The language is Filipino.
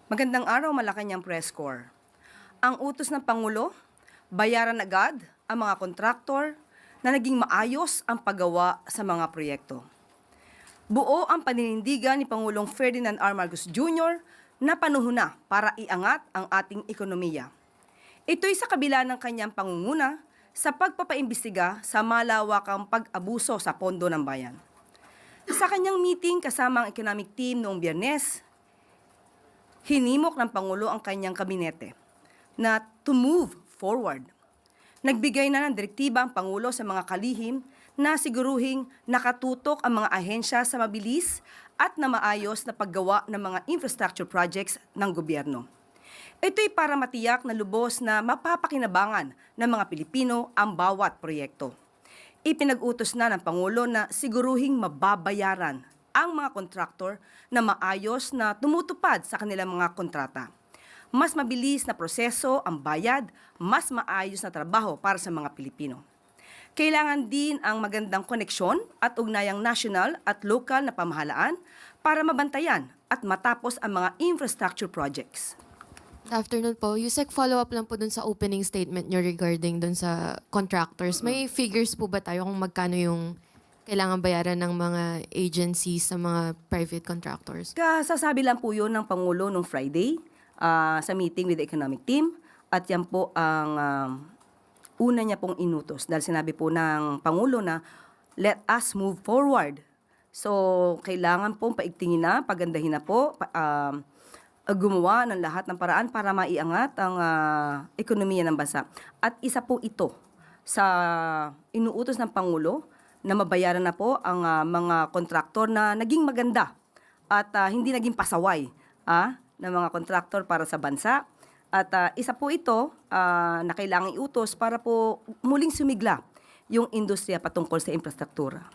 Magandang araw, Malacanang Press Corps. Ang utos ng Pangulo, bayaran agad ang mga kontraktor na naging maayos ang paggawa sa mga proyekto. Buo ang paninindigan ni Pangulong Ferdinand R. Marcos Jr. na panahon na para iangat ang ating ekonomiya. Ito'y sa kabila ng kanyang pangunguna sa pagpapaimbestiga sa malawakang pag-abuso sa pondo ng bayan. Sa kanyang meeting kasama ang economic team noong Biyernes, hinimok ng Pangulo ang kanyang kabinete na to move forward. Nagbigay na ng direktiba ang Pangulo sa mga kalihim na siguruhing nakatutok ang mga ahensya sa mabilis at na maayos na paggawa ng mga infrastructure projects ng gobyerno. Ito'y para matiyak na lubos na mapapakinabangan ng mga Pilipino ang bawat proyekto. Ipinag-utos na ng Pangulo na siguruhing mababayaran ang mga kontraktor na maayos na tumutupad sa kanilang mga kontrata. Mas mabilis na proseso ang bayad, mas maayos na trabaho para sa mga Pilipino. Kailangan din ang magandang koneksyon at ugnayang national at lokal na pamahalaan para mabantayan at matapos ang mga infrastructure projects. Afternoon po. Yusek, follow-up lang po dun sa opening statement nyo regarding dun sa contractors. May figures po ba tayo kung magkano yung kailangan bayaran ng mga agencies sa mga private contractors? Kasasabi lang po yun ng Pangulo nung Friday sa meeting with the economic team at yan po ang una niya pong inutos dahil sinabi po ng Pangulo na let us move forward. So, kailangan pong paigtingin na, pagandahin na po, gumawa ng lahat ng paraan para maiangat ang ekonomiya ng bansa. At isa po ito sa inuutos ng Pangulo na mabayaran na po ang mga kontraktor na naging maganda at hindi naging pasaway ng mga kontraktor para sa bansa. At isa po ito na kailangang iutos para po muling sumigla yung industriya patungkol sa infrastruktura.